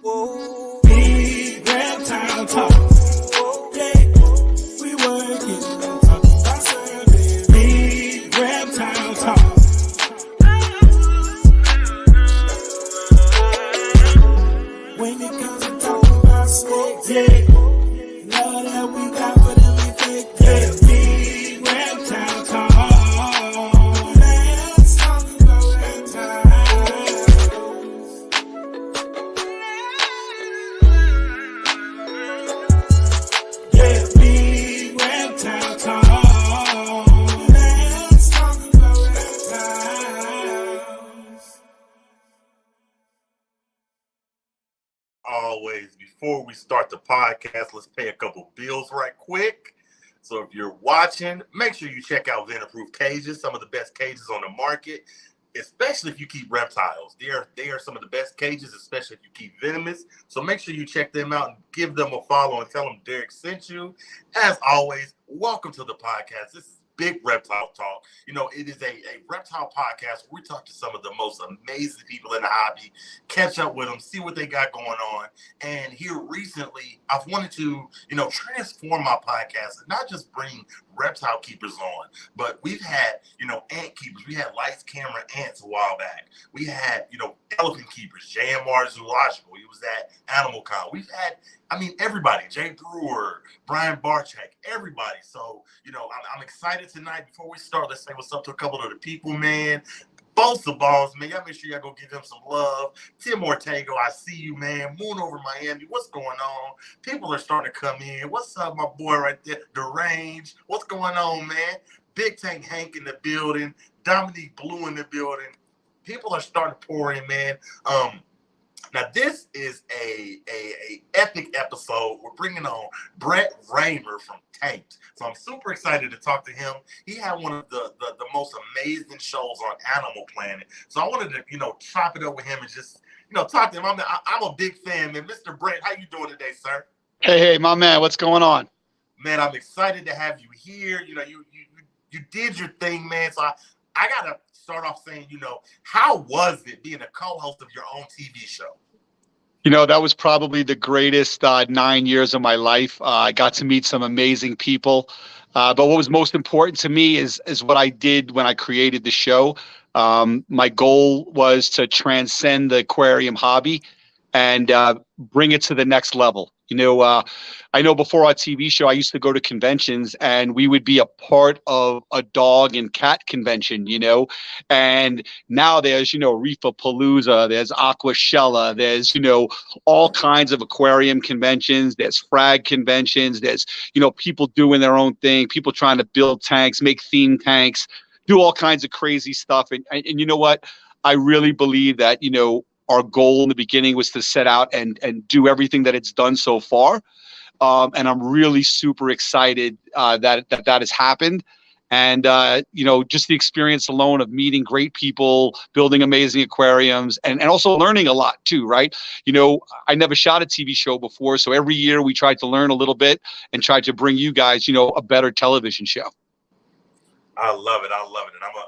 Whoa. Big reptile talk. Yeah, we working. Talk about service. Big reptile talk. When it comes to talking about snakes, yeah, love that we got for them effect, yeah. Big reptile talk. Let's talk about reptiles. Yeah, big reptile talk. Let's talk about reptiles. Always, before we start the podcast, let's pay a couple bills right quick. So if you're watching, make sure you check out Venom-Proof Cages, some of the best cages on the market, especially if you keep reptiles. They are some of the best cages, especially if you keep venomous. So make sure you check them out and give them a follow and tell them Derek sent you. As always, welcome to the podcast. This is Big Reptile Talk. You know, it is a reptile podcast where we talk to some of the most amazing people in the hobby, catch up with them, see what they got going on. And here recently, I've wanted to, transform my podcast and not just bring reptile keepers on, but we've had, ant keepers. We had lights, camera, ants a while back. We had, elephant keepers, JMR Zoological. He was at Animal Con. We've had, everybody, Jay Brewer, Brian Barchak, everybody. So, I'm excited tonight. Before we start, let's say what's up to a couple of the people, man. Both the balls, man. Y'all make sure y'all go give them some love. Tim Ortego, I see you, man. Moon over Miami. What's going on? People are starting to come in. What's up, my boy right there? Deranged. What's going on, man? Big Tank Hank in the building. Dominique Blue in the building. People are starting to pour in, man. Now, this is a epic episode. We're bringing on Brett Raymer from Tanked. So I'm super excited to talk to him. He had one of the most amazing shows on Animal Planet. So I wanted to, chop it up with him and just, talk to him. I'm a big fan, man. Mr. Brett, how you doing today, sir? Hey, my man. What's going on? Man, I'm excited to have you here. You did your thing, man. So I got to start off saying, how was it being a co-host of your own TV show? That was probably the greatest 9 years of my life. I got to meet some amazing people. But what was most important to me is what I did when I created the show. My goal was to transcend the aquarium hobby and bring it to the next level. I know before our TV show, I used to go to conventions and we would be a part of a dog and cat convention, and now there's, Reefa Palooza, there's Aquashella, there's, all kinds of aquarium conventions, there's frag conventions, there's, people doing their own thing, people trying to build tanks, make theme tanks, do all kinds of crazy stuff. And you know what? I really believe that, our goal in the beginning was to set out and do everything that it's done so far. And I'm really super excited that has happened. And, just the experience alone of meeting great people, building amazing aquariums, and also learning a lot too, right? I never shot a TV show before. So every year we tried to learn a little bit and tried to bring you guys, a better television show. I love it. And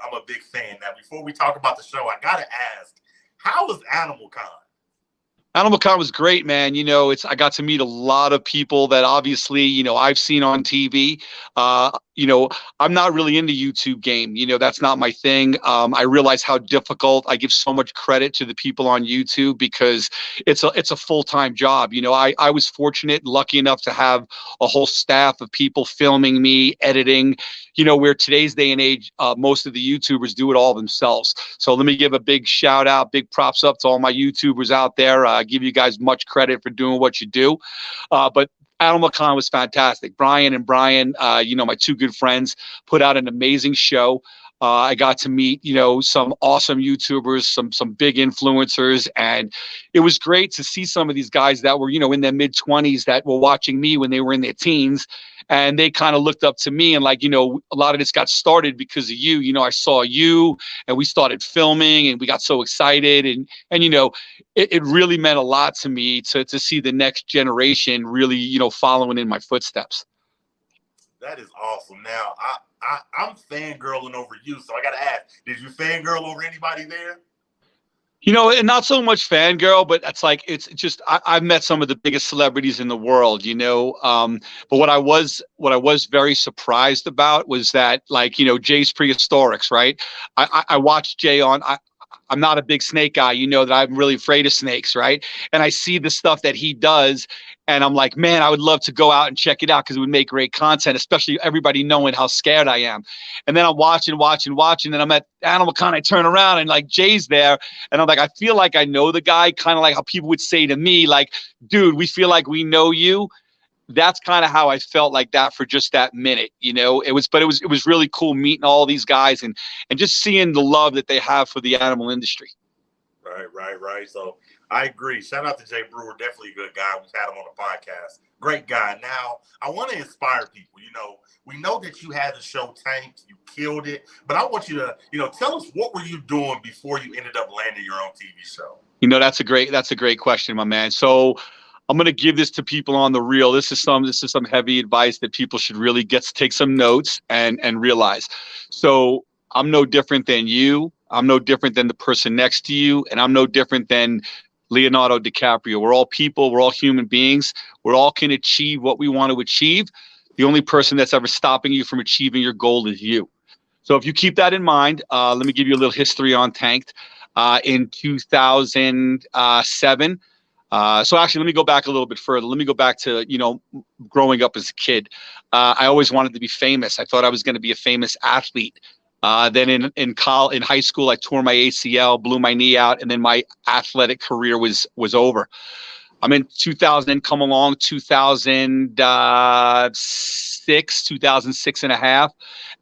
I'm a big fan. Now, before we talk about the show, I got to ask, how was Animal Con? Animal Con was great, man. I got to meet a lot of people that obviously, I've seen on TV. I'm not really into YouTube game. That's not my thing. I realize how difficult. I give so much credit to the people on YouTube because it's a full-time job. I was fortunate, lucky enough to have a whole staff of people filming me, editing, where today's day and age, most of the YouTubers do it all themselves. So let me give a big shout out, big props up to all my YouTubers out there. I give you guys much credit for doing what you do. But Animal Con was fantastic. Brian, my two good friends, put out an amazing show. I got to meet, some awesome YouTubers, some big influencers, and it was great to see some of these guys that were, in their mid-20s that were watching me when they were in their teens, and they kind of looked up to me, and a lot of this got started because of you. I saw you, and we started filming, and we got so excited, and it really meant a lot to me to see the next generation really, following in my footsteps. That is awesome. Now, I'm fangirling over you, so I got to ask, did you fangirl over anybody there? You know, and not so much fangirl, but it's like it's just I've met some of the biggest celebrities in the world, you know. But what I was very surprised about was that, like, you know, Jay's Prehistorics, right? I watched Jay on. I'm not a big snake guy. You know that I'm really afraid of snakes, right? And I see the stuff that he does, and I'm like, man, I would love to go out and check it out because it would make great content, especially everybody knowing how scared I am. And then I'm watching, and I'm at Animal Con. I turn around and like Jay's there, and I'm like, I feel like I know the guy, kind of like how people would say to me, like, dude, we feel like we know you. That's kind of how I felt like that for just that minute, you know. It was really cool meeting all these guys and just seeing the love that they have for the animal industry. Right. So I agree. Shout out to Jay Brewer, definitely a good guy. We've had him on the podcast. Great guy. Now, I want to inspire people. You know, we know that you had the show tanked, you killed it, but I want you to, you know, tell us what were you doing before you ended up landing your own TV show? You know, that's a great question, my man. So I'm going to give this to people on the real. This is some heavy advice that people should really take some notes and realize. So I'm no different than you. I'm no different than the person next to you, and I'm no different than Leonardo DiCaprio. We're all people. We're all human beings. We all can achieve what we want to achieve. The only person that's ever stopping you from achieving your goal is you. So if you keep that in mind, let me give you a little history on Tanked. In 2007. So actually, let me go back a little bit further. Let me go back to, you know, growing up as a kid. I always wanted to be famous. I thought I was going to be a famous athlete. Then in high school, I tore my ACL, blew my knee out, and then my athletic career was over. I'm in 2000, come along 2006 and a half,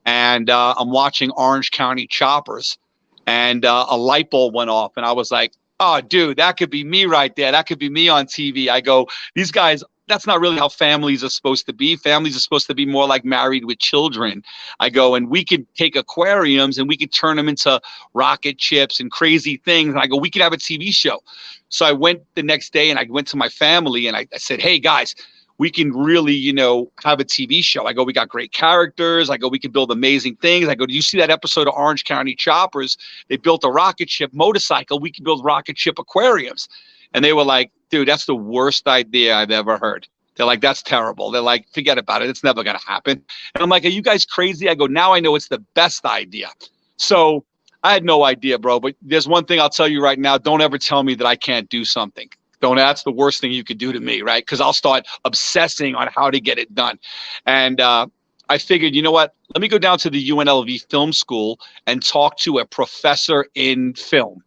and I'm watching Orange County Choppers, and a light bulb went off, and I was like, oh, dude, that could be me right there. That could be me on TV. I go, these guys, that's not really how families are supposed to be. Families are supposed to be more like married with children. I go, and we could take aquariums and we could turn them into rocket ships and crazy things. And I go, we could have a TV show. So I went the next day and I went to my family and I said, hey, guys, we can really, you know, have a TV show. I go, we got great characters. I go, we can build amazing things. I go, do you see that episode of Orange County Choppers? They built a rocket ship motorcycle. We can build rocket ship aquariums. And they were like, dude, that's the worst idea I've ever heard. They're like, that's terrible. They're like, forget about it. It's never going to happen. And I'm like, are you guys crazy? I go, now I know it's the best idea. So I had no idea, bro. But there's one thing I'll tell you right now. Don't ever tell me that I can't do something. That's the worst thing you could do to me, right? Because I'll start obsessing on how to get it done. And I figured, you know what? Let me go down to the UNLV film school and talk to a professor in film.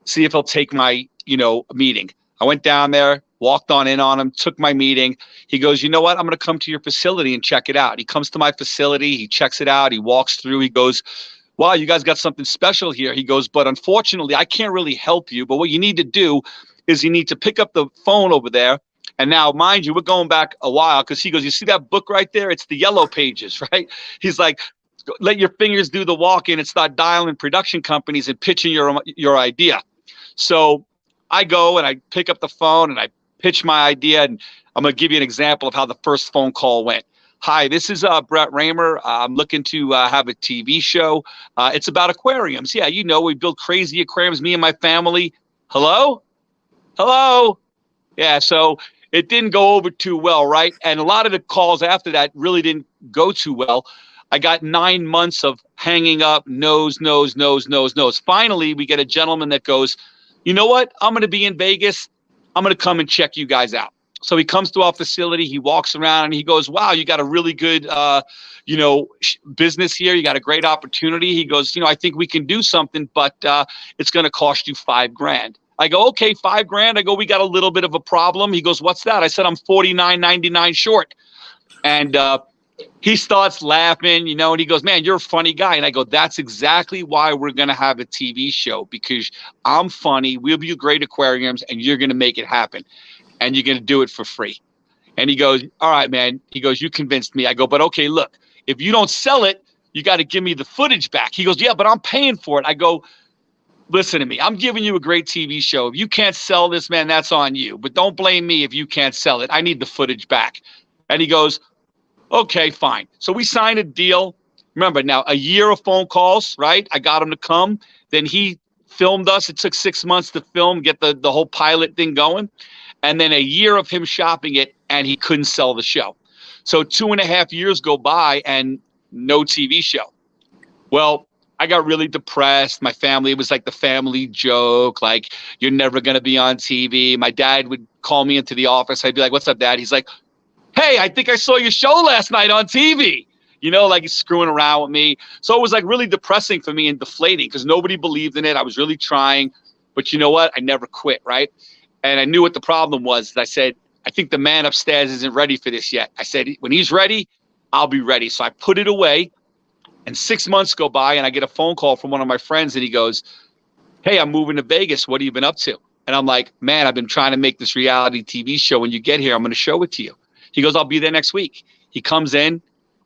See if he'll take my, you know, meeting. I went down there, walked on in on him, took my meeting. He goes, you know what? I'm going to come to your facility and check it out. He comes to my facility. He checks it out. He walks through. He goes, wow, you guys got something special here. He goes, but unfortunately, I can't really help you. But what you need to do is you need to pick up the phone over there. And now, mind you, we're going back a while because he goes, you see that book right there? It's the Yellow Pages, right? He's like, let your fingers do the walking and start dialing production companies and pitching your idea. So I go and I pick up the phone and I pitch my idea. And I'm going to give you an example of how the first phone call went. Hi, this is Brett Raymer. I'm looking to have a TV show. It's about aquariums. Yeah, you know, we build crazy aquariums, me and my family. Hello? Yeah, so it didn't go over too well, right? And a lot of the calls after that really didn't go too well. I got 9 months of hanging up, no's. Finally, we get a gentleman that goes, you know what? I'm going to be in Vegas. I'm going to come and check you guys out. So he comes to our facility. He walks around and he goes, wow, you got a really good, business here. You got a great opportunity. He goes, you know, I think we can do something, but it's going to cost you $5,000. I go, okay, $5,000. I go, we got a little bit of a problem. He goes, what's that? I said, I'm $49.99 short. And he starts laughing, you know, and he goes, man, you're a funny guy. And I go, that's exactly why we're going to have a TV show, because I'm funny. We'll be great aquariums and you're going to make it happen. And you're going to do it for free. And he goes, all right, man. He goes, you convinced me. I go, but okay, look, if you don't sell it, you got to give me the footage back. He goes, yeah, but I'm paying for it. I go, listen to me. I'm giving you a great TV show. If you can't sell this, man, that's on you. But don't blame me if you can't sell it. I need the footage back. And he goes, okay, fine. So we signed a deal. Remember, now a year of phone calls, right? I got him to come. Then he filmed us. It took 6 months to film, get the whole pilot thing going. And then a year of him shopping it, and he couldn't sell the show. So 2.5 years go by and no TV show. Well, I got really depressed. My family, it was like the family joke, like, you're never going to be on TV. My dad would call me into the office. I'd be like, what's up, Dad? He's like, hey, I think I saw your show last night on TV. Like he's screwing around with me. So it was like really depressing for me and deflating because nobody believed in it. I was really trying. But you know what? I never quit, right? And I knew what the problem was. I said, I think the man upstairs isn't ready for this yet. I said, when he's ready, I'll be ready. So I put it away. And 6 months go by and I get a phone call from one of my friends and he goes, hey, I'm moving to Vegas. What have you been up to? And I'm like, man, I've been trying to make this reality TV show. When you get here, I'm going to show it to you. He goes, I'll be there next week. He comes in,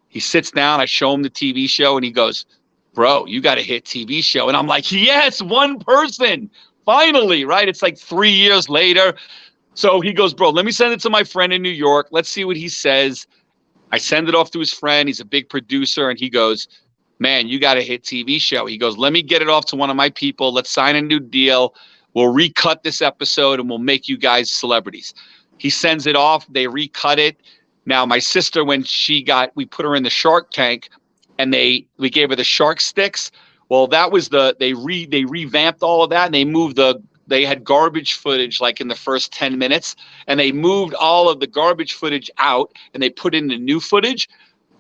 he sits down. I show him the TV show and he goes, bro, you got a hit TV show. And I'm like, yes, one person. Finally, right? It's like 3 years later. So he goes, bro, let me send it to my friend in New York. Let's see what he says. I send it off to his friend. He's a big producer. And he goes, man, you got a hit TV show. He goes, let me get it off to one of my people. Let's sign a new deal. We'll recut this episode and we'll make you guys celebrities. He sends it off. They recut it. Now, my sister, when we put her in the Shark Tank and we gave her the shark sticks. Well, that was they revamped all of that and they had garbage footage like in the first 10 minutes and they moved all of the garbage footage out and they put in the new footage.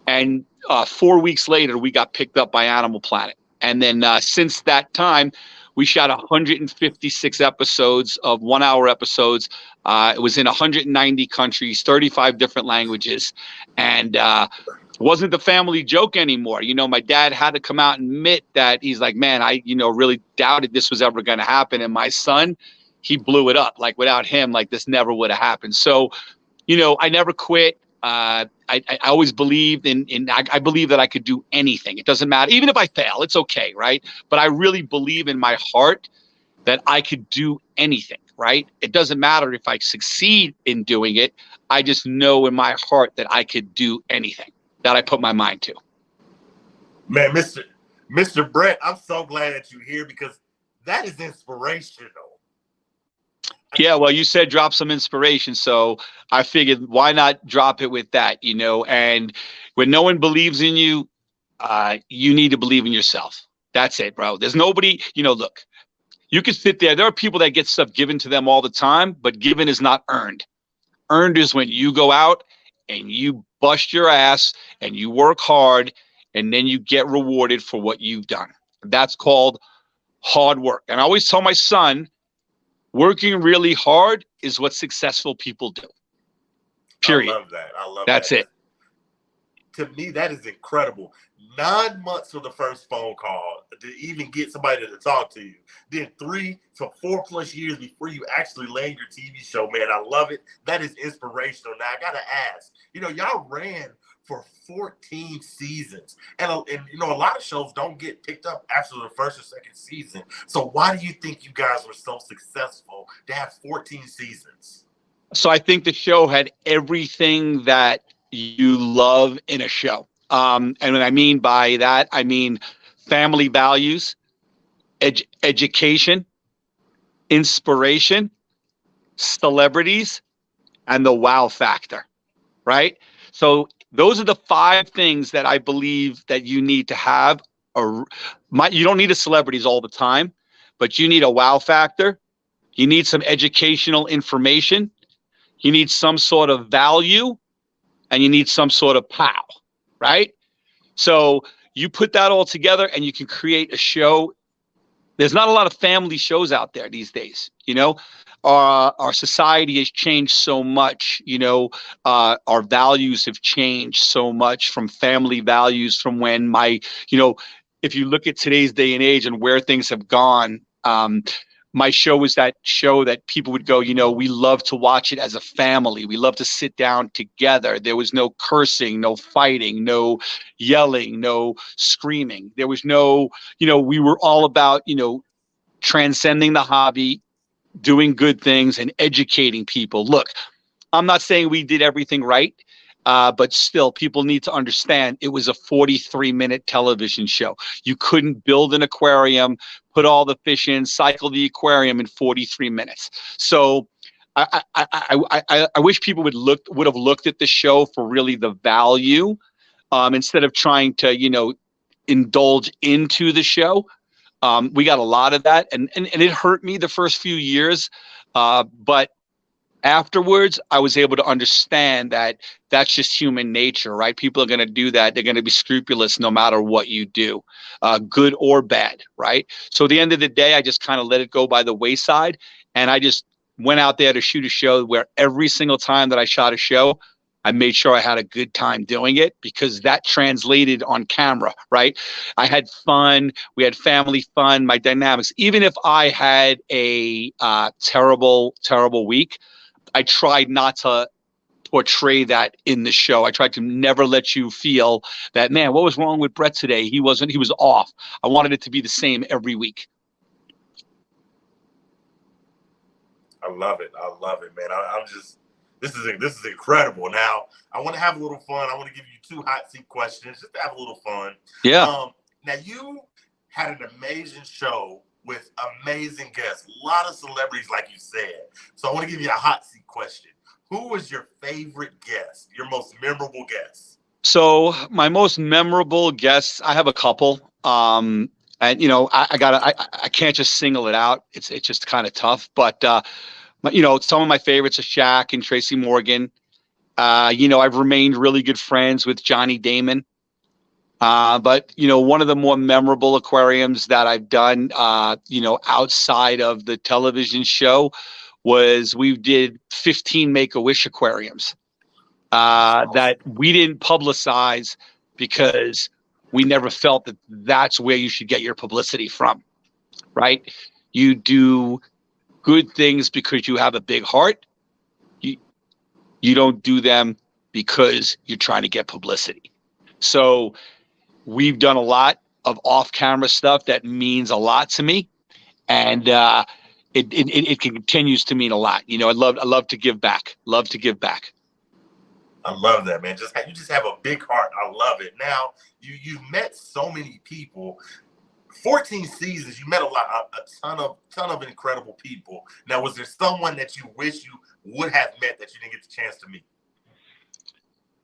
And 4 weeks later, we got picked up by Animal Planet. And then since that time, we shot 156 episodes of 1 hour episodes. It was in 190 countries, 35 different languages. And it wasn't the family joke anymore. My dad had to come out and admit that he's like, man, I really doubted this was ever going to happen. And my son, he blew it up. Like without him, like this never would have happened. So, I never quit. I always believed I believe that I could do anything. It doesn't matter. Even if I fail, it's okay, right? But I really believe in my heart that I could do anything, right? It doesn't matter if I succeed in doing it. I just know in my heart that I could do anything that I put my mind to. Man, Mr. Brett, I'm so glad that you're here because that is inspirational. Yeah, well, you said drop some inspiration, so I figured why not drop it with that, and when no one believes in you, you need to believe in yourself. That's it, bro. There's nobody, look, you can sit there. There are people that get stuff given to them all the time, but given is not earned. Earned is when you go out and you bust your ass and you work hard and then you get rewarded for what you've done. That's called hard work. And I always tell my son, working really hard is what successful people do. Period. I love that. That's it. To me, that is incredible. 9 months for the first phone call to even get somebody to talk to you. Then 3 to 4+ years before you actually land your TV show, man. I love it. That is inspirational. Now, I got to ask, y'all ran for 14 seasons. And a lot of shows don't get picked up after the first or second season. So why do you think you guys were so successful to have 14 seasons? So I think the show had everything that you love in a show. And what I mean by that, I mean family values, education, inspiration, celebrities, and the wow factor, right? So those are the 5 things that I believe that you need to have. You don't need a celebrities all the time, but you need a wow factor. You need some educational information. You need some sort of value, and you need some sort of pow, right? So you put that all together and you can create a show. There's not a lot of family shows out there these days, Our society has changed so much, our values have changed so much from family values from when if you look at today's day and age and where things have gone, my show was that show that people would go, we love to watch it as a family. We love to sit down together. There was no cursing, no fighting, no yelling, no screaming. There was no, we were all about, transcending the hobby, doing good things and educating people. Look, I'm not saying we did everything right. But still, people need to understand it was a 43-minute television show. You couldn't build an aquarium, put all the fish in, cycle the aquarium in 43 minutes. So I wish people would have looked at the show for really the value, instead of trying to, indulge into the show. We got a lot of that, and it hurt me the first few years. But afterwards, I was able to understand that that's just human nature, right? People are going to do that. They're going to be scrupulous no matter what you do, good or bad, right? So at the end of the day, I just kind of let it go by the wayside. And I just went out there to shoot a show where every single time that I shot a show, I made sure I had a good time doing it, because that translated on camera, right? I had fun. We had family fun, my dynamics. Even if I had a terrible, terrible week, I tried not to portray that in the show. I tried to never let you feel that, man, what was wrong with Brett today? He was off. I wanted it to be the same every week. I love it, man. I'm just, this is incredible. Now, I want to have a little fun. I want to give you 2 hot seat questions just to have a little fun. Yeah. Now, you had an amazing show with amazing guests, a lot of celebrities, like you said. So I want to give you a hot seat question. Who was your favorite guest, your most memorable guest? So my most memorable guests, I have a couple. And I can't just single it out. It's just kind of tough. But some of my favorites are Shaq and Tracy Morgan. I've remained really good friends with Johnny Damon. But one of the more memorable aquariums that I've done, outside of the television show, was we did 15 Make-A-Wish aquariums that we didn't publicize because we never felt that that's where you should get your publicity from, right? You do good things because you have a big heart. You don't do them because you're trying to get publicity. So we've done a lot of off-camera stuff that means a lot to me, and it continues to mean a lot. I love to give back. Love to give back. I love that, man. You just have a big heart. I love it. Now, you've met so many people. 14 seasons, you met a ton of incredible people. Now, was there someone that you wish you would have met that you didn't get the chance to meet?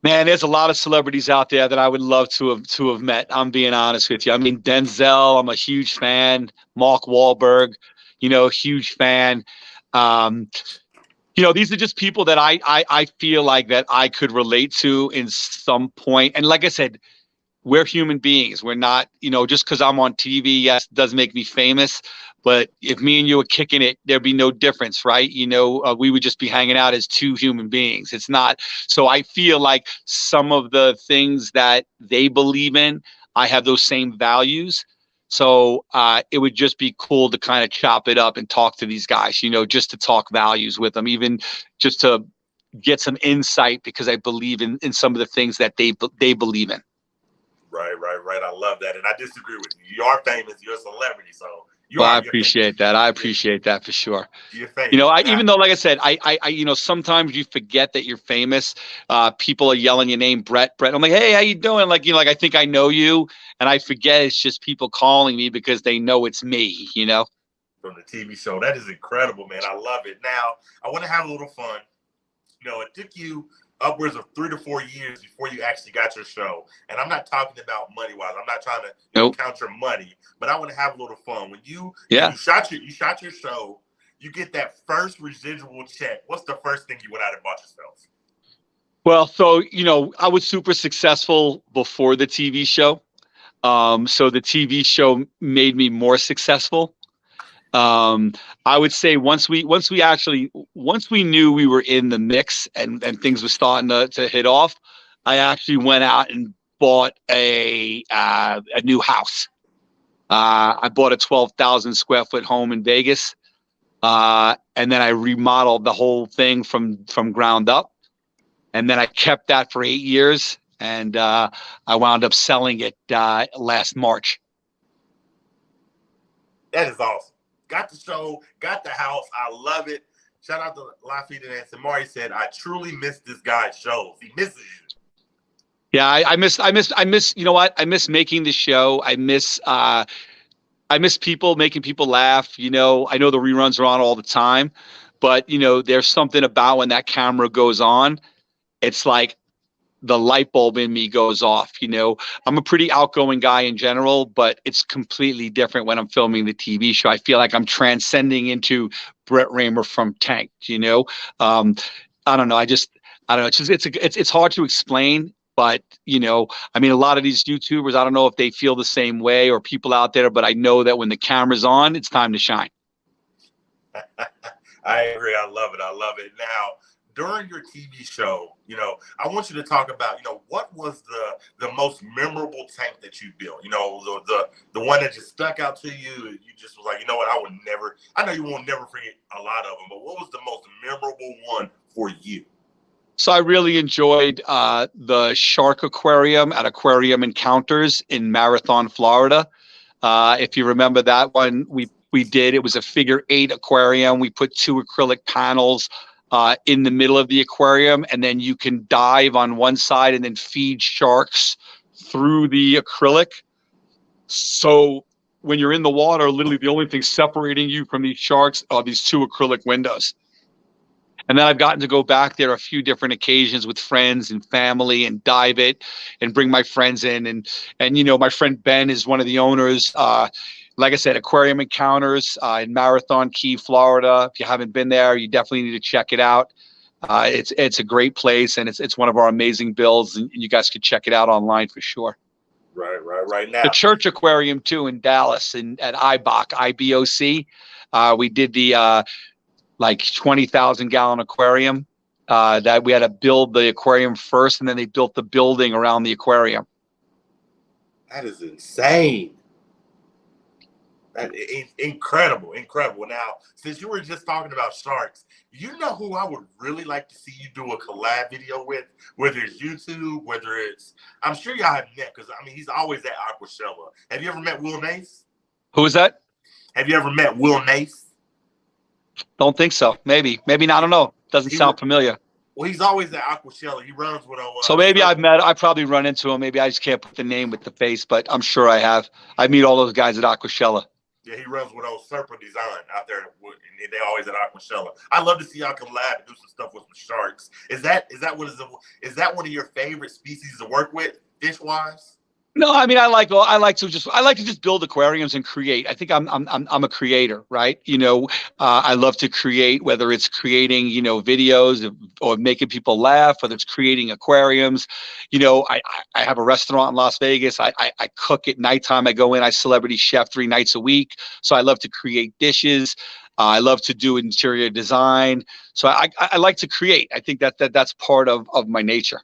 Man, there's a lot of celebrities out there that I would love to have met. I'm being honest with you. I mean, Denzel, I'm a huge fan. Mark Wahlberg, huge fan. These are just people that I feel like that I could relate to in some point. And like I said, we're human beings. We're not, just because I'm on TV, yes, it does make me famous. But if me and you were kicking it, there'd be no difference, right? We would just be hanging out as 2 human beings. It's not. So I feel like some of the things that they believe in, I have those same values. So it would just be cool to kind of chop it up and talk to these guys, just to talk values with them, even just to get some insight, because I believe in some of the things that they believe in. Right. I love that. And I disagree with you. You are famous. You're a celebrity. So I appreciate that. I appreciate that for sure. You're famous. Even though, like I said, I sometimes you forget that you're famous. People are yelling your name, Brett. I'm like, hey, how you doing? Like, I think I know you. And I forget it's just people calling me because they know it's me, From the TV show. That is incredible, man. I love it. Now, I want to have a little fun. It took you upwards of 3 to 4 years before you actually got your show. And I'm not talking about money-wise. I'm not trying to count your money, but I want to have a little fun. When you shot your show, you get that first residual check. What's the first thing you went out and bought yourself? Well, so, I was super successful before the TV show. So the TV show made me more successful. I would say once we knew we were in the mix and things were starting to hit off, I actually went out and bought a new house. I bought a 12,000 square foot home in Vegas. And then I remodeled the whole thing from ground up. And then I kept that for 8 years. And I wound up selling it last March. That is awesome. Got the show, got the house. I love it. Shout out to Lafayette and Samari said, I truly miss this guy's shows. He misses you. Yeah, I miss, you know what? I miss making the show. I miss people, making people laugh. I know the reruns are on all the time, but there's something about when that camera goes on. It's like the light bulb in me goes off. I'm a pretty outgoing guy in general, but it's completely different when I'm filming the TV show. I feel like I'm transcending into Brett Raymer from Tank. Um, I don't know. I don't know. It's hard to explain, but I mean, a lot of these YouTubers, I don't know if they feel the same way, or people out there, but I know that when the camera's on, it's time to shine. I agree. I love it. I love it. Now, during your TV show, I want you to talk about, what was the most memorable tank that you built? The one that just stuck out to you. You just was like, you know what, I know you won't never forget a lot of them, but what was the most memorable one for you? So I really enjoyed the shark aquarium at Aquarium Encounters in Marathon, Florida. If you remember that one, we did. It was a figure-8 aquarium. We put 2 acrylic panels in the middle of the aquarium, and then you can dive on one side and then feed sharks through the acrylic. So when you're in the water, literally the only thing separating you from these sharks are these 2 acrylic windows. And then I've gotten to go back there a few different occasions with friends and family and dive it and bring my friends in. And my friend Ben is one of the owners. Like I said, Aquarium Encounters in Marathon Key, Florida. If you haven't been there, you definitely need to check it out. It's a great place, and it's one of our amazing builds, and you guys could check it out online for sure. Right now. The Church Aquarium too in Dallas and at IBOC. We did the like 20,000 gallon aquarium that we had to build the aquarium first, and then they built the building around the aquarium. That is insane. That is incredible. Now, since you were just talking about sharks, you know who I would really like to see you do a collab video with, whether it's YouTube, whether it's, I'm sure y'all have met, because I mean, he's always at Aquashella. Have you ever met Will Nace? Who is that? Have you ever met Will Nace? Don't think so. Maybe not. I don't know. Doesn't sound familiar. Well, he's always at Aquashella. He runs with so maybe I probably run into him. Maybe I just can't put the name with the face, but I'm sure I have. I meet all those guys at Aquashella. Yeah, he runs with old Serpent Design out there, and they always at Aquashella. I love to see y'all collab and do some stuff with some sharks. Is that one of your favorite species to work with, fish wise? No, I mean, I like to just build aquariums and create. I think I'm a creator, right? I love to create, whether it's creating, videos or making people laugh, whether it's creating aquariums. I have a restaurant in Las Vegas. I cook at nighttime. I go in, I celebrity chef 3 nights a week. So I love to create dishes. I love to do interior design. So I like to create. I think that's part of my nature.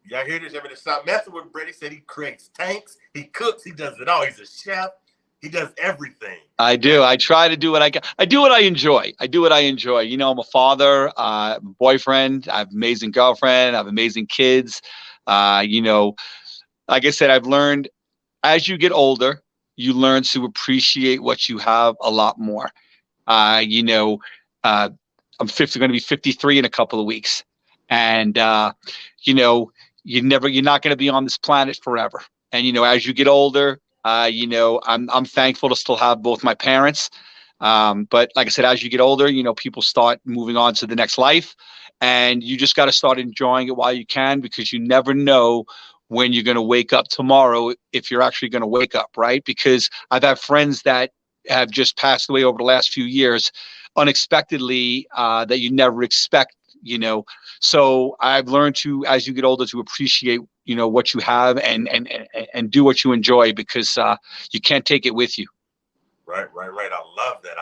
Y'all hear this? Everybody stop messing with Brett. He said he creates tanks, he cooks, he does it all. He's a chef. He does everything. I do. I try to do what I can. I do what I enjoy. I'm a father, boyfriend. I have an amazing girlfriend. I have amazing kids. Like I said, I've learned as you get older, you learn to appreciate what you have a lot more. I'm going to be 53 in a couple of weeks. And, you're not going to be on this planet forever. And, as you get older, I'm thankful to still have both my parents. But like I said, as you get older, people start moving on to the next life, and you just got to start enjoying it while you can, because you never know when you're going to wake up tomorrow, if you're actually going to wake up, right? Because I've had friends that have just passed away over the last few years unexpectedly, that you never expect. So I've learned to, as you get older, to appreciate, what you have and do what you enjoy, because you can't take it with you. Right. I love that.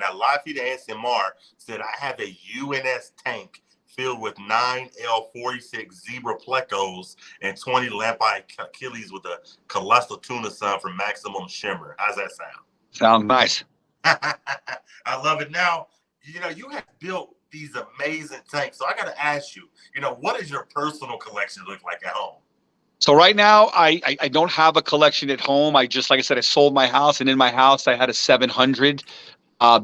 Now, Lafayette ASMR said, I have a UNS tank filled with 9 L46 zebra plecos and 20 lampi Achilles with a colossal tuna sun from Maximum Shimmer. How's that sound? Sounds nice. I love it. Now, you have built these amazing tanks. So I got to ask you, what does your personal collection look like at home? So right now, I don't have a collection at home. like I said, I sold my house, and in my house, I had a 700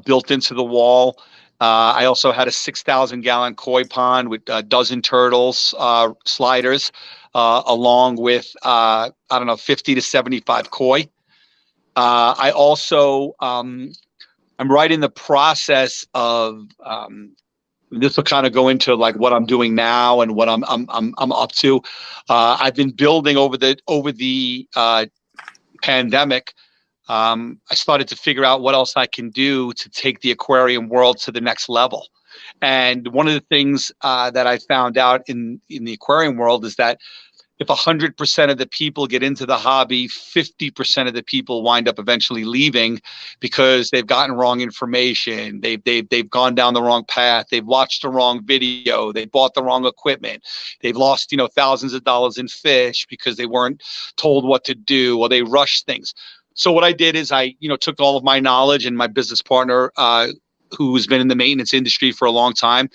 built into the wall. I also had a 6,000 gallon koi pond with a dozen turtles, sliders. along with, I don't know, 50 to 75 koi. I also, I'm right in the process of, this will kind of go into like what I'm doing now and what I'm up to. I've been building over the pandemic. I started to figure out what else I can do to take the aquarium world to the next level. And one of the things that I found out in the aquarium world is that if 100% of the people get into the hobby, 50% of the people wind up eventually leaving because they've gotten wrong information. They've gone down the wrong path. They've watched the wrong video. They bought the wrong equipment. They've lost, thousands of dollars in fish because they weren't told what to do, or they rushed things. So what I did is I, took all of my knowledge, and my business partner, who's been in the maintenance industry for a long time,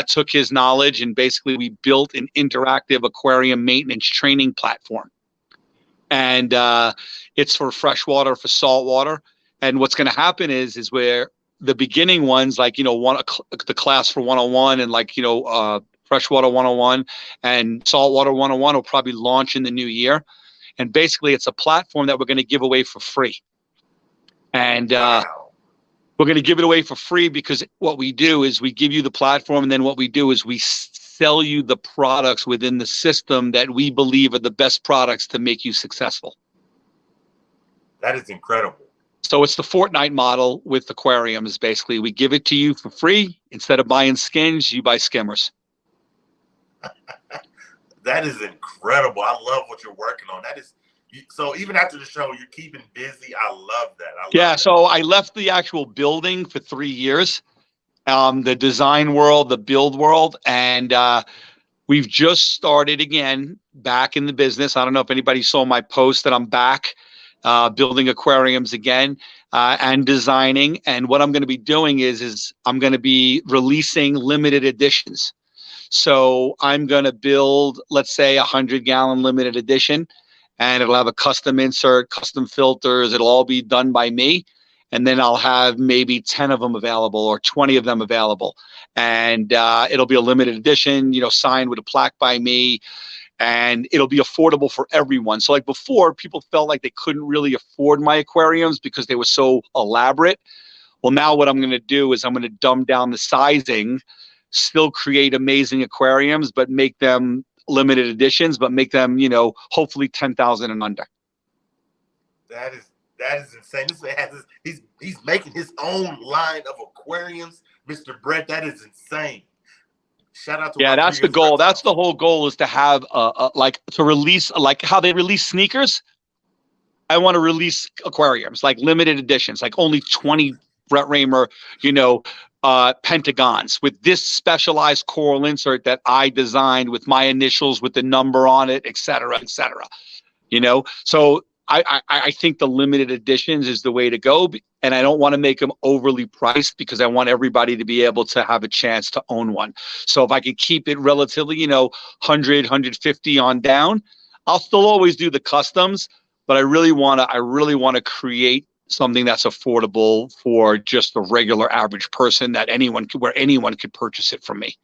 took his knowledge, and basically we built an interactive aquarium maintenance training platform. And it's for freshwater, for saltwater. And what's going to happen is where the beginning ones, like, the class for 101 and freshwater 101 and saltwater 101 will probably launch in the new year. And basically it's a platform that we're going to give away for free. And we're going to give it away for free because what we do is we give you the platform, and then what we do is we sell you the products within the system that we believe are the best products to make you successful. That is incredible. So it's the Fortnite model with aquariums. Basically, we give it to you for free. Instead of buying skins, you buy skimmers. That is incredible. I love what you're working on. So even after the show, you're keeping busy. I love that. So I left the actual building for 3 years, the design world, the build world, and we've just started again back in the business. I don't know if anybody saw my post that I'm back building aquariums again and designing. And what I'm going to be doing is I'm going to be releasing limited editions. So I'm going to build, let's say, 100-gallon limited edition. And it'll have a custom insert, custom filters. It'll all be done by me. And then I'll have maybe 10 of them available or 20 of them available. And it'll be a limited edition, signed with a plaque by me. And it'll be affordable for everyone. So like before, people felt like they couldn't really afford my aquariums because they were so elaborate. Well, now what I'm going to do is I'm going to dumb down the sizing, still create amazing aquariums, but make them limited editions, but make them, hopefully 10,000 and under. That is insane. This man has he's making his own line of aquariums, Mr. Brett. That is insane. Shout out to that's the goal. That's the whole goal, is to have to release, like how they release sneakers. I want to release aquariums, like limited editions, like only 20 Brett Raymer, pentagons with this specialized coral insert that I designed with my initials, with the number on it, et cetera, et cetera. So I think the limited editions is the way to go. And I don't want to make them overly priced because I want everybody to be able to have a chance to own one. So if I could keep it relatively, 100, 150 on down, I'll still always do the customs, but I really want to create something that's affordable for just the regular average person, where anyone could purchase it from me.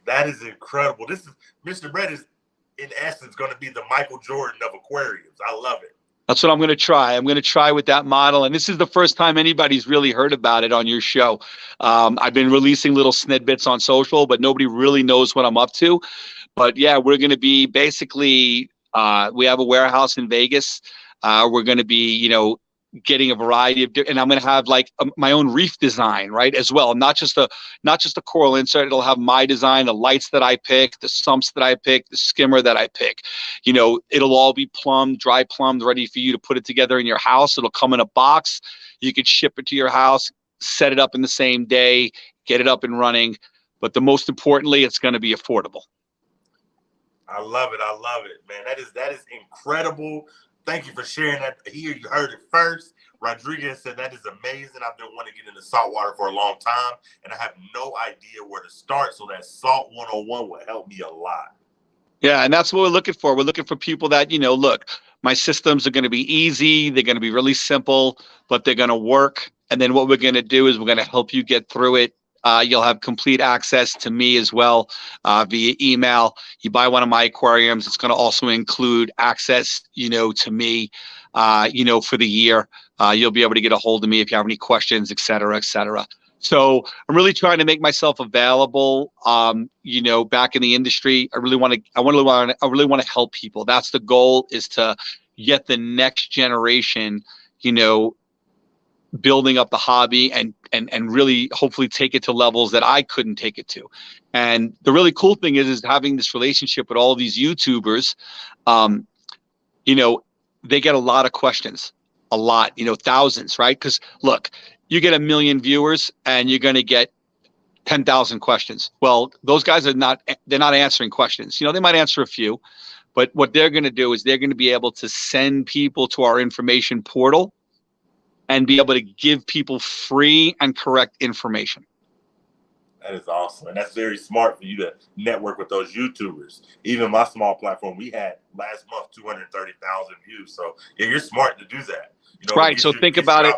That is incredible. This is Mr. Brett is in essence going to be the Michael Jordan of aquariums. I love it. That's what I'm going to try. I'm going to try with that model. And this is the first time anybody's really heard about it on your show. I've been releasing little snippets on social, but nobody really knows what I'm up to. But yeah, we're going to be basically, we have a warehouse in Vegas. We're going to be, getting a variety of, and I'm going to have like my own reef design, right, as well. Not just a coral insert. It'll have my design, the lights that I pick, the sumps that I pick, the skimmer that I pick. It'll all be plumbed, dry plumbed, ready for you to put it together in your house. It'll come in a box. You could ship it to your house, set it up in the same day, get it up and running. But the most importantly, it's going to be affordable. I love it, man. That is incredible. Thank you for sharing that. Here, you heard it first. Rodriguez said that is amazing. I've been wanting to get into saltwater for a long time, and I have no idea where to start. So that Salt 101 will help me a lot. Yeah, and that's what we're looking for. We're looking for people that, look, my systems are going to be easy. They're going to be really simple, but they're going to work. And then what we're going to do is we're going to help you get through it You'll have complete access to me as well via email. You buy one of my aquariums, it's going to also include access, to me, for the year. You'll be able to get a hold of me if you have any questions, et cetera, et cetera. So I'm really trying to make myself available, back in the industry. I really want to help people. That's the goal, is to get the next generation, building up the hobby and really hopefully take it to levels that I couldn't take it to. And the really cool thing is having this relationship with all these YouTubers. They get a lot of questions, thousands, right? Because look, you get 1 million viewers and you're going to get 10,000 questions. Well, those guys they're not answering questions. They might answer a few, but what they're going to do is they're going to be able to send people to our information portal and be able to give people free and correct information. That is awesome. And that's very smart for you to network with those YouTubers. Even my small platform, we had last month 230,000 views. So yeah, you're smart to do that. Right. So think about it.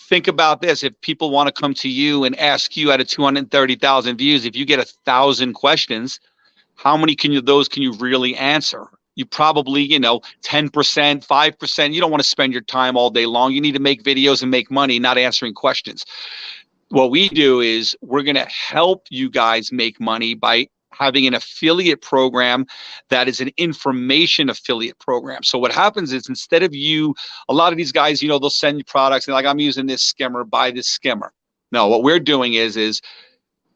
Think about this. If people want to come to you and ask you out of 230,000 views, if you get 1,000 questions, how many can you really answer? You probably, 10%, 5%. You don't want to spend your time all day long. You need to make videos and make money, not answering questions. What we do is we're going to help you guys make money by having an affiliate program that is an information affiliate program. So what happens is, instead of a lot of these guys, they'll send you products and like, I'm using this skimmer, buy this skimmer. No, what we're doing is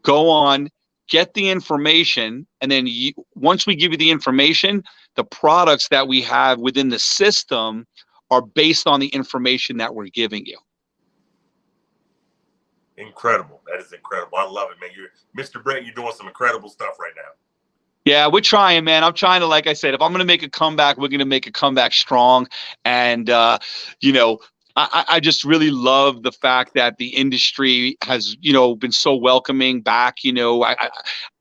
go on, get the information, and then once we give you the information, the products that we have within the system are based on the information that we're giving you. Incredible. That is incredible. I love it, man. Mr. Brett, you're doing some incredible stuff right now. Yeah, we're trying, man. I'm trying to, like I said, if I'm going to make a comeback, we're going to make a comeback strong. And, I just really love the fact that the industry has, been so welcoming back.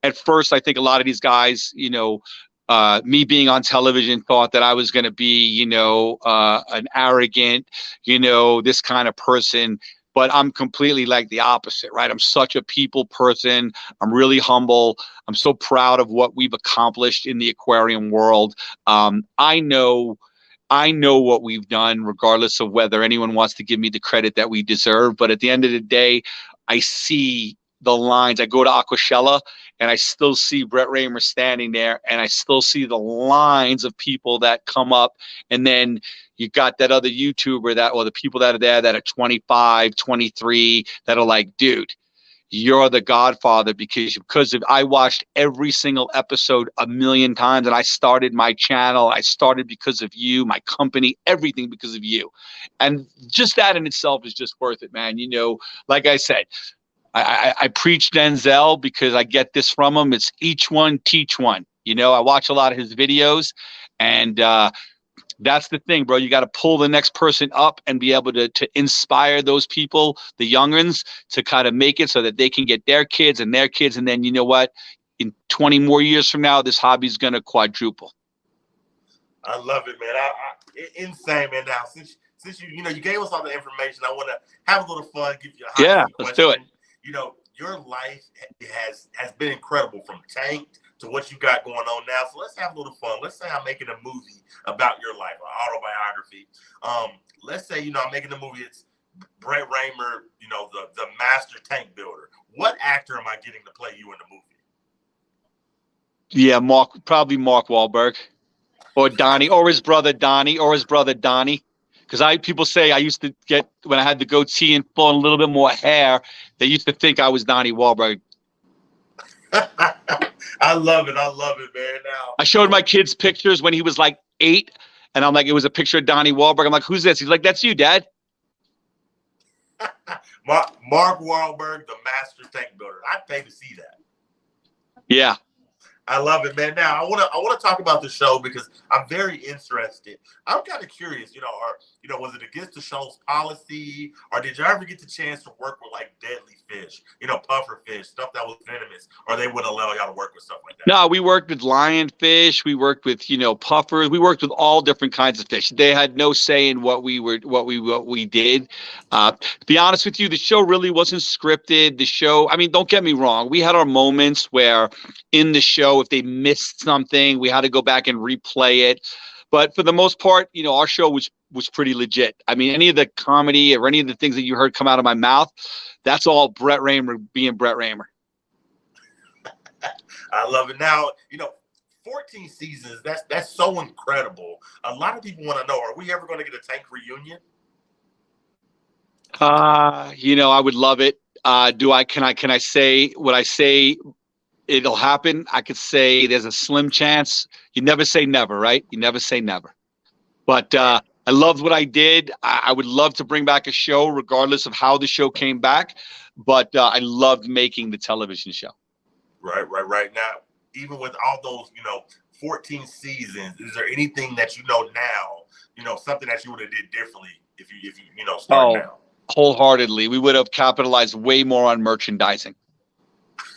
At first, I think a lot of these guys, me being on television, thought that I was going to be, an arrogant, this kind of person. But I'm completely like the opposite, right? I'm such a people person. I'm really humble. I'm so proud of what we've accomplished in the aquarium world. I know what we've done, regardless of whether anyone wants to give me the credit that we deserve. But at the end of the day, I see the lines. I go to Aquashella and I still see Brett Raymer standing there, and I still see the lines of people that come up. And then you got that other YouTuber or the people that are there that are 25, 23, that are like, dude, you're the godfather, because I watched every single episode 1 million times, and I started my channel. I started because of you, my company, everything because of you. And just that in itself is just worth it, man. Like I said, I preach Denzel because I get this from him. It's each one, teach one. I watch a lot of his videos, and that's the thing, bro. You got to pull the next person up and be able to inspire those people, the young'uns, to kind of make it so that they can get their kids and their kids. And then, you know what? In 20 more years from now, this hobby's going to quadruple. I love it, man. Insane, man. Now, since you gave us all the information, I want to have a little fun, give you a hot let's do it. Your life has been incredible, from tanked to what you got going on now. So let's have a little fun. Let's say I'm making a movie about your life, an autobiography. Let's say, I'm making a movie. It's Brett Raymer, the master tank builder. What actor am I getting to play you in the movie? Yeah, probably Mark Wahlberg, or Donnie, or his brother Donnie. Because people say I used to get, when I had the goatee and full and a little bit more hair, they used to think I was Donnie Wahlberg. I love it, man. Now I showed my kids pictures when he was like 8, and I'm like, it was a picture of Donnie Wahlberg. I'm like, who's this? He's like, that's you, Dad. Mark Wahlberg, the master tank builder. I'd pay to see that. Yeah. I love it, man. Now I want to talk about the show because I'm very interested. I'm kind of curious, was it against the show's policy, or did you ever get the chance to work with like deadly fish, puffer fish, stuff that was venomous, or they wouldn't allow y'all to work with stuff like that? No, we worked with lionfish. We worked with, puffers. We worked with all different kinds of fish. They had no say in what we did. To be honest with you, the show really wasn't scripted. The show, I mean, don't get me wrong. We had our moments where in the show, if they missed something, we had to go back and replay it. But for the most part, our show was pretty legit. I mean, any of the comedy or any of the things that you heard come out of my mouth, that's all Brett Raymer being Brett Raymer. I love it. Now, 14 seasons, that's so incredible. A lot of people want to know, are we ever going to get a tank reunion? I would love it. Can I say what I say it'll happen? I could say there's a slim chance. You never say never, right? You never say never. But I loved what I did. I would love to bring back a show regardless of how the show came back. But I loved making the television show. Right. Now, even with all those, 14 seasons, is there anything that now, something that you would have did differently if you start now? Wholeheartedly. We would have capitalized way more on merchandising.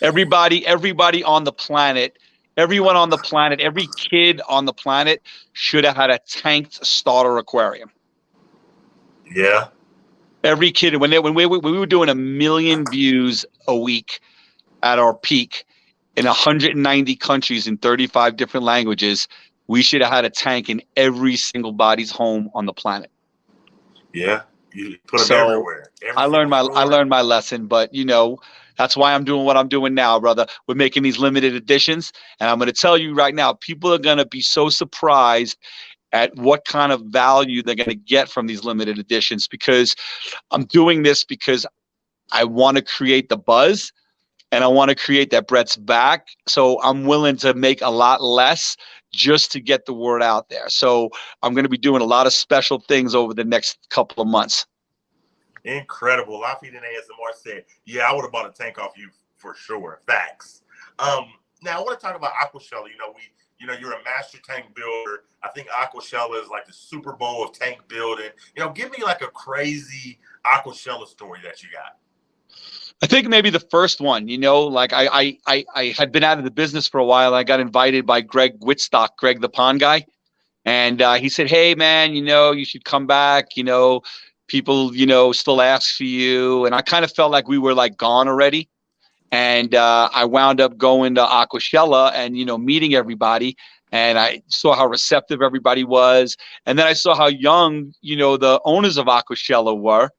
Everybody on the planet, everyone on the planet, every kid on the planet should have had a tanked starter aquarium. Yeah. Every kid, when we were doing 1 million views a week at our peak in 190 countries in 35 different languages, we should have had a tank in every single body's home on the planet. Yeah. You put them everywhere. I learned my lesson, but that's why I'm doing what I'm doing now, brother. We're making these limited editions, and I'm going to tell you right now, people are going to be so surprised at what kind of value they're going to get from these limited editions, because I'm doing this because I want to create the buzz and I want to create that Brett's back. So I'm willing to make a lot less just to get the word out there. So I'm going to be doing a lot of special things over the next couple of months. Incredible. Lafi and ASMR said, yeah, I would have bought a tank off you for sure. Facts. Now I want to talk about Aquashella. You're a master tank builder. I think Aquashella is like the Super Bowl of tank building. Give me like a crazy Aquashella story that you got. I think maybe the first one, like I had been out of the business for a while. I got invited by Greg Whitstock, Greg the pond guy. And he said, hey, man, you should come back. People, still ask for you. And I kind of felt like we were like gone already. And I wound up going to Aquashella and, meeting everybody. And I saw how receptive everybody was. And then I saw how young, the owners of Aquashella were.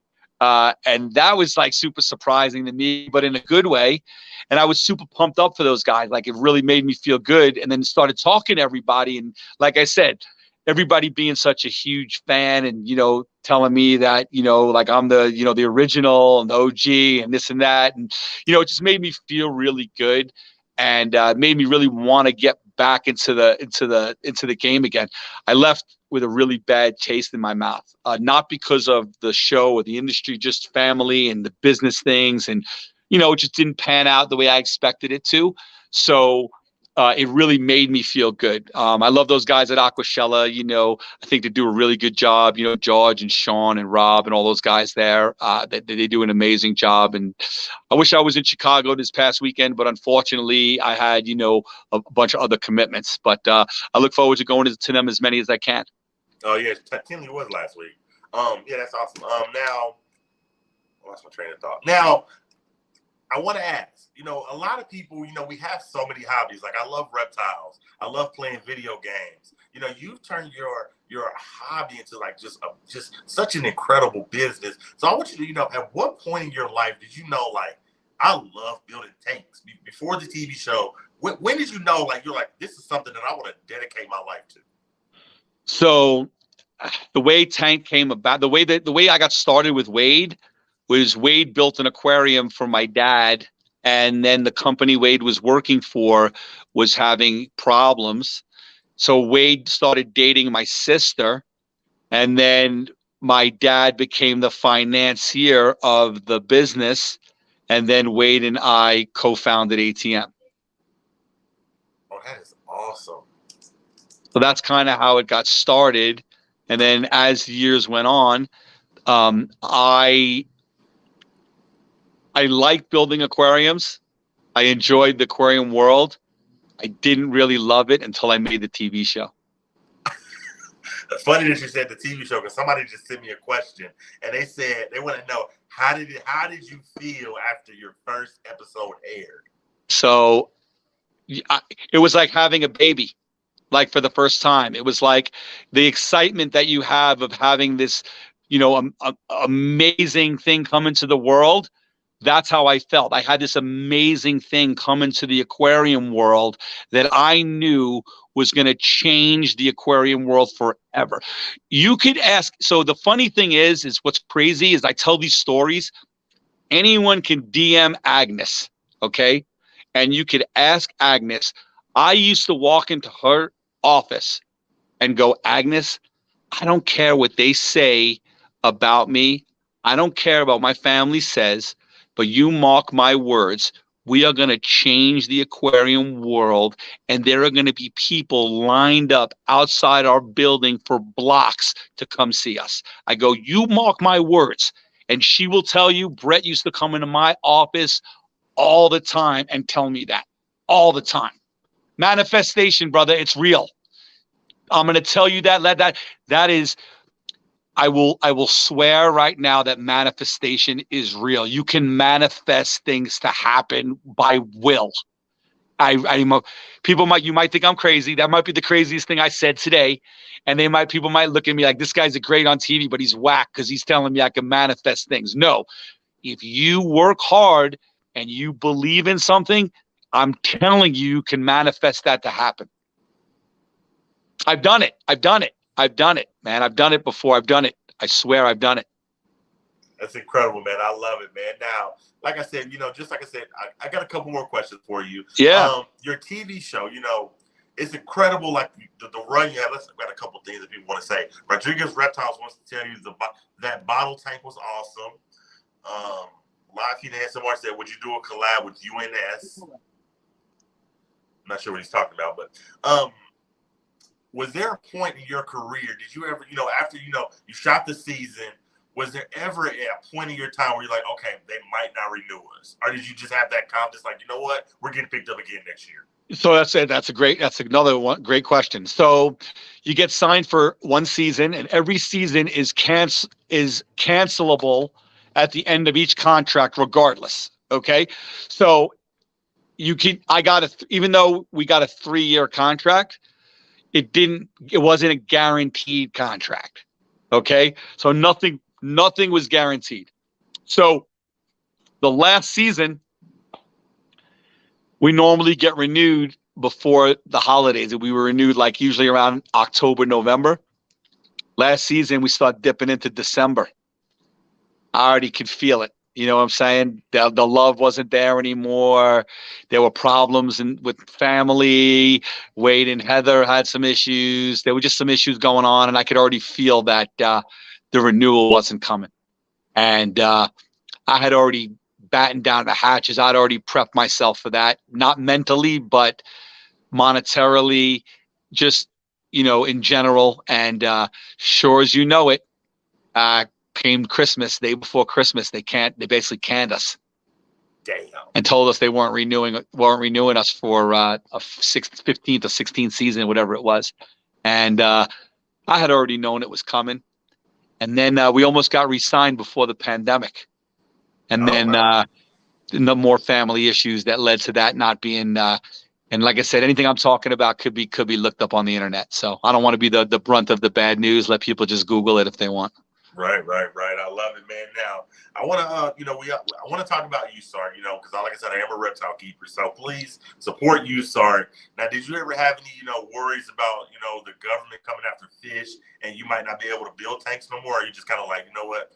And that was like super surprising to me, but in a good way. And I was super pumped up for those guys. Like it really made me feel good. And then started talking to everybody. And like I said, everybody being such a huge fan and, telling me that, like I'm the, the original and the OG and this and that. And, it just made me feel really good and made me really want to get back into the game again. I left with a really bad taste in my mouth, not because of the show or the industry, just family and the business things. And, it just didn't pan out the way I expected it to. So it really made me feel good. I love those guys at Aquashella. I think they do a really good job. George and Sean and Rob and all those guys there, they do an amazing job. And I wish I was in Chicago this past weekend, but unfortunately I had, a bunch of other commitments. But I look forward to going to them as many as I can. Oh, yeah. Tinley was last week. Yeah, that's awesome. Now, I lost my train of thought. Now, I want to ask, a lot of people, we have so many hobbies. Like I love reptiles. I love playing video games. You've turned your hobby into like just such an incredible business. So I want you to, at what point in your life did you know, like, I love building tanks? Before the TV show, when did you know, like, you're like, this is something that I want to dedicate my life to? So the way tank came about, the way I got started with Wade was Wade built an aquarium for my dad. And then the company Wade was working for was having problems. So Wade started dating my sister. And then my dad became the financier of the business. And then Wade and I co-founded ATM. Oh, that is awesome. So that's kind of how it got started. And then as years went on, I like building aquariums. I enjoyed the aquarium world. I didn't really love it until I made the TV show. It's funny that you said the TV show, because somebody just sent me a question and they said they want to know how did you feel after your first episode aired? So it was like having a baby, like for the first time. It was like the excitement that you have of having this, amazing thing come into the world. That's how I felt. I had this amazing thing come into the aquarium world that I knew was going to change the aquarium world forever. You could ask. So the funny thing is what's crazy is I tell these stories. Anyone can DM Agnes, okay? And you could ask Agnes. I used to walk into her office and go, Agnes, I don't care what they say about me. I don't care about what my family says. But you mark my words, we are going to change the aquarium world, and there are going to be people lined up outside our building for blocks to come see us. I go, you mark my words. And she will tell you, Brett used to come into my office all the time and tell me that all the time. Manifestation, brother, it's real. I'm going to tell you that is, I will swear right now that manifestation is real. You can manifest things to happen by will. You might think I'm crazy. That might be the craziest thing I said today. And people might look at me like, this guy's great on TV, but he's whack because he's telling me I can manifest things. No, if you work hard and you believe in something, I'm telling you, you can manifest that to happen. I've done it, man. I've done it before. I've done it. I swear I've done it. That's incredible, man. I love it, man. Now, like I said, just like I said, I got a couple more questions for you. Yeah. Your TV show, it's incredible. Like the run you had. I've got a couple things that people want to say. Rodriguez Reptiles wants to tell you that bottle tank was awesome. Lockheed Hansen Mark said, would you do a collab with UNS? I'm not sure what he's talking about, but was there a point in your career, did you ever, after, you shot the season, was there ever a point in your time where you're like, okay, they might not renew us? Or did you just have that confidence, like, you know what, we're getting picked up again next year? So that's it. That's another one. Great question. So you get signed for one season, and every season is cancelable at the end of each contract, regardless. Okay. So even though we got a 3-year contract, it wasn't a guaranteed contract. Okay. So nothing was guaranteed. So the last season, we normally get renewed before the holidays. We were renewed like usually around October, November. Last season, we start dipping into December. I already could feel it. You know what I'm saying? The love wasn't there anymore. There were problems with family. Wade and Heather had some issues. There were just some issues going on, and I could already feel that the renewal wasn't coming. And I had already battened down the hatches. I'd already prepped myself for that, not mentally, but monetarily, just, in general. And sure as you know it, came Christmas, day before Christmas, they basically canned us. Damn. And told us they weren't renewing us for a 15th or 16th season, whatever it was. And I had already known it was coming. And then we almost got re-signed before the pandemic. And no more family issues that led to that not being and like I said, anything I'm talking about could be looked up on the internet. So I don't want to be the brunt of the bad news. Let people just Google it if they want. Right. I love it, man. Now, I want to, I want to talk about USART, because like I said, I am a reptile keeper. So please support USART. Now, did you ever have any, worries about, the government coming after fish and you might not be able to build tanks no more? Or are you just kind of like, you know what?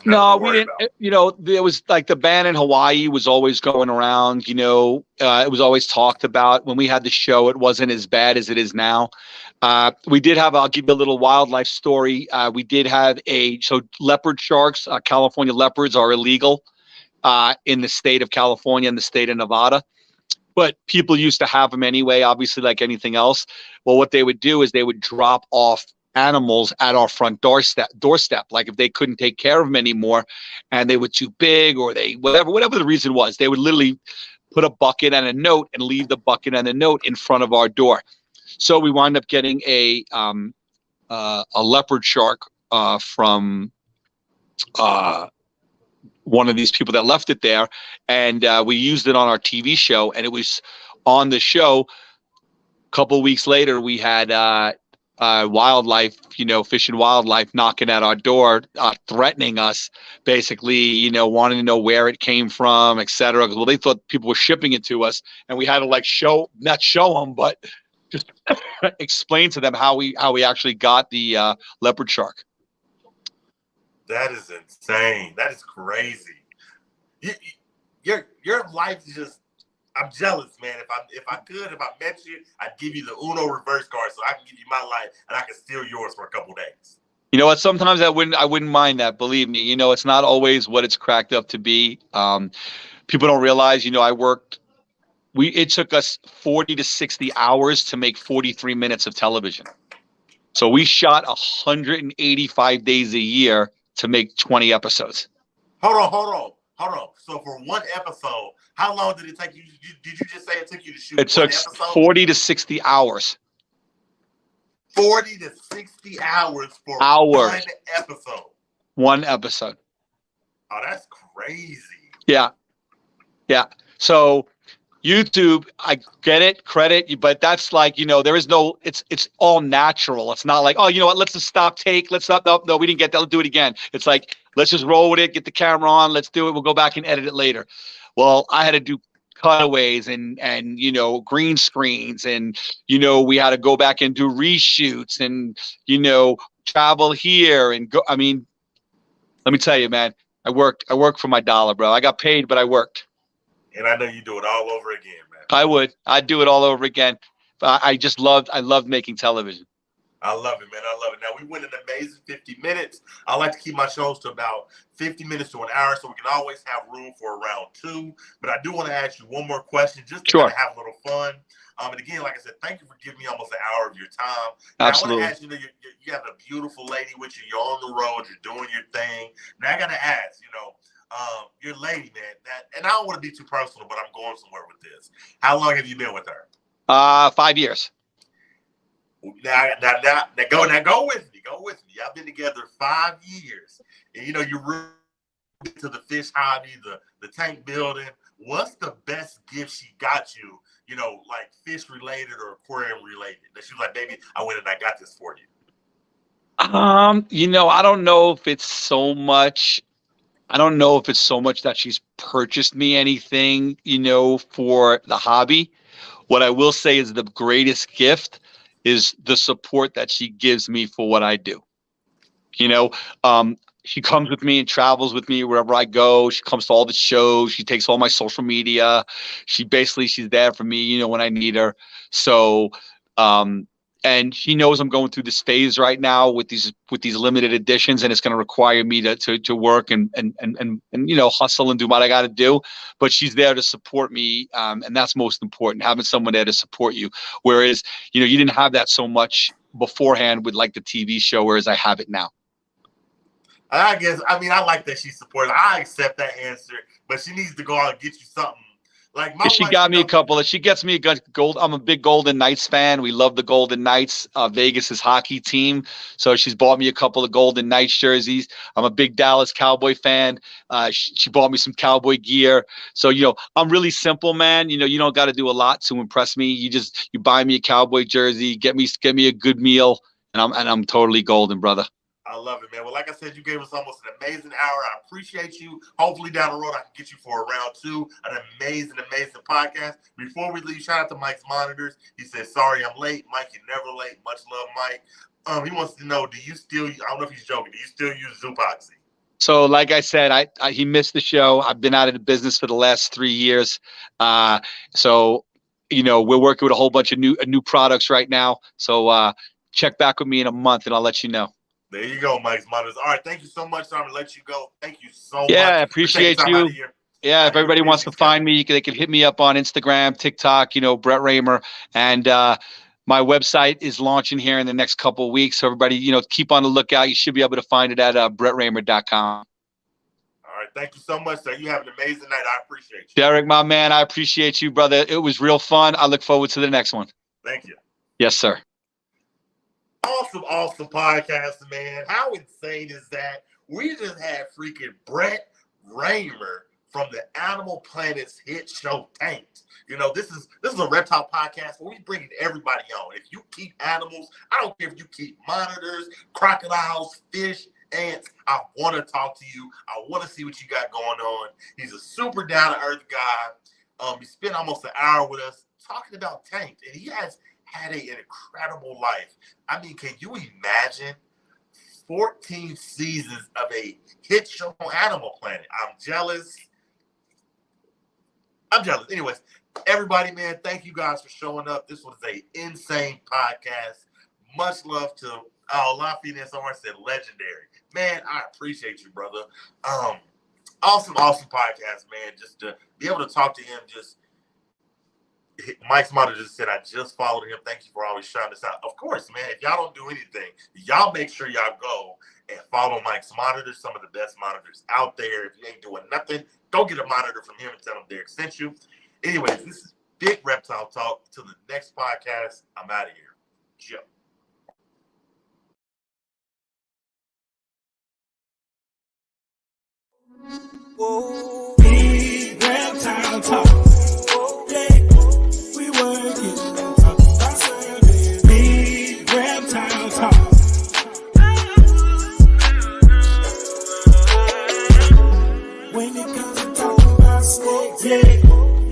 No, we didn't. There was like the ban in Hawaii was always going around. It was always talked about. When we had the show, it wasn't as bad as it is now. We did have. I'll give you a little wildlife story. We did have leopard sharks. California leopards are illegal in the state of California and the state of Nevada, but people used to have them anyway. Obviously, like anything else. Well, what they would do is they would drop off animals at our front doorstep. Like if they couldn't take care of them anymore and they were too big or they, whatever the reason was, they would literally put a bucket and a note and leave the bucket and a note in front of our door. So we wound up getting a leopard shark from one of these people that left it there, and we used it on our TV show, and it was on the show. A couple of weeks later, we had wildlife, Fish and Wildlife knocking at our door, threatening us, basically, wanting to know where it came from, et cetera. Well, they thought people were shipping it to us, and we had to not show them, but just explain to them how we actually got the leopard shark. That is insane. That is crazy. Your life is just. I'm jealous, man. If I met you, I'd give you the Uno reverse card so I can give you my life and I can steal yours for a couple days. You know what? Sometimes I wouldn't mind that. Believe me. It's not always what it's cracked up to be. People don't realize. I worked. It took us 40 to 60 hours to make 43 minutes of television. So we shot 185 days a year to make 20 episodes. Hold on. So for one episode, how long did it take you? Did you just say it took you to shoot? It took 40 to 60 hours. 40 to 60 hours for one episode. One episode. Oh, that's crazy. Yeah. So YouTube, I get it, credit, but that's like, there is no, it's all natural. It's not like, oh, you know what, let's just stop take. No, we didn't get that. Let's do it again. It's like, let's just roll with it, get the camera on, let's do it. We'll go back and edit it later. Well, I had to do cutaways and green screens, and we had to go back and do reshoots and travel here and go. I mean, let me tell you, man, I worked for my dollar, bro. I got paid, but I worked. And I know you do it all over again, man. I'd do it all over again. I loved making television. I love it, man. I love it. Now, we went an amazing 50 minutes. I like to keep my shows to about 50 minutes to an hour, so we can always have room for a round two. But I do want to ask you one more question just to kind of have a little fun. And again, like I said, thank you for giving me almost an hour of your time. Now, absolutely. I want to ask you have a beautiful lady with you. You're on the road. You're doing your thing. Now, I got to ask, your lady, man, and I don't want to be too personal, but I'm going somewhere with this. How long have you been with her? 5 years. Now go with me. Y'all been together 5 years, and you're really into the fish hobby, the tank building. What's the best gift she got you? Like fish related or aquarium related. That she was like, baby, I went and I got this for you. I don't know if it's so much. I don't know if it's so much that she's purchased me anything, for the hobby. What I will say is the greatest gift is the support that she gives me for what I do. She comes with me and travels with me wherever I go. She comes to all the shows. She takes all my social media. She's there for me, when I need her. So, and she knows I'm going through this phase right now with these limited editions, and it's going to require me to work and hustle and do what I got to do. But she's there to support me, and that's most important. Having someone there to support you, whereas you didn't have that so much beforehand with like the TV show, whereas I have it now. I guess I like that she's supportive. I accept that answer, but she needs to go out and get you something. Like my she wife, got me a couple. She gets me a good gold. I'm a big Golden Knights fan. We love the Golden Knights, Vegas's hockey team. So she's bought me a couple of Golden Knights jerseys. I'm a big Dallas Cowboy fan. She bought me some cowboy gear. So I'm really simple, man. You don't got to do a lot to impress me. You buy me a cowboy jersey, get me a good meal, and I'm totally golden, brother. I love it, man. Well, like I said, you gave us almost an amazing hour. I appreciate you. Hopefully down the road, I can get you for a round two. An amazing podcast. Before we leave, shout out to Mike's Monitors. He said, sorry, I'm late. Mike, you're never late. Much love, Mike. He wants to know, do you still, I don't know if he's joking, do you still use Zoopoxy? So like I said, he missed the show. I've been out of the business for the last 3 years. So, we're working with a whole bunch of new products right now. So check back with me in a month and I'll let you know. There you go, Mike's Monitors. All right, thank you so much. I'm going to let you go. Thank you so much. Yeah, I appreciate you. Yeah, if everybody wants to find me, they can hit me up on Instagram, TikTok, Brett Raymer. And My website is launching here in the next couple of weeks. So everybody, keep on the lookout. You should be able to find it at BrettRaymer.com. All right. Thank you so much, sir. You have an amazing night. I appreciate you. Derek, my man, I appreciate you, brother. It was real fun. I look forward to the next one. Thank you. Yes, sir. Awesome podcast, man. How insane is that? We just had freaking Brett Raymer from the Animal Planet's hit show Tanked. This is a reptile podcast where we bringing everybody on. If you keep animals, I don't care if you keep monitors, crocodiles, fish, ants, I want to talk to you. I want to see what you got going on. He's a super down-to-earth guy. He spent almost an hour with us talking about Tanked, and he has had an incredible life. I mean, can you imagine 14 seasons of a hit show on Animal Planet? I'm jealous. Anyways, everybody, man, thank you guys for showing up. This was an insane podcast. Much love to Lafayette Orange said legendary. Man, I appreciate you, brother. Awesome podcast, man. Just to be able to talk to him, Mike's mother just said, I just followed him. Thank you for always shouting this out. Of course, man, if y'all don't do anything, y'all make sure y'all go and follow Mike's monitors, some of the best monitors out there. If you ain't doing nothing, go get a monitor from him and tell him Derek sent you. Anyways, this is Big Reptile Talk. Till the next podcast, I'm out of here. Joe. Big Reptile Talk. Yeah, we working. Talk about service. Big Reptile Talk. When it comes to talking about snakes, yeah.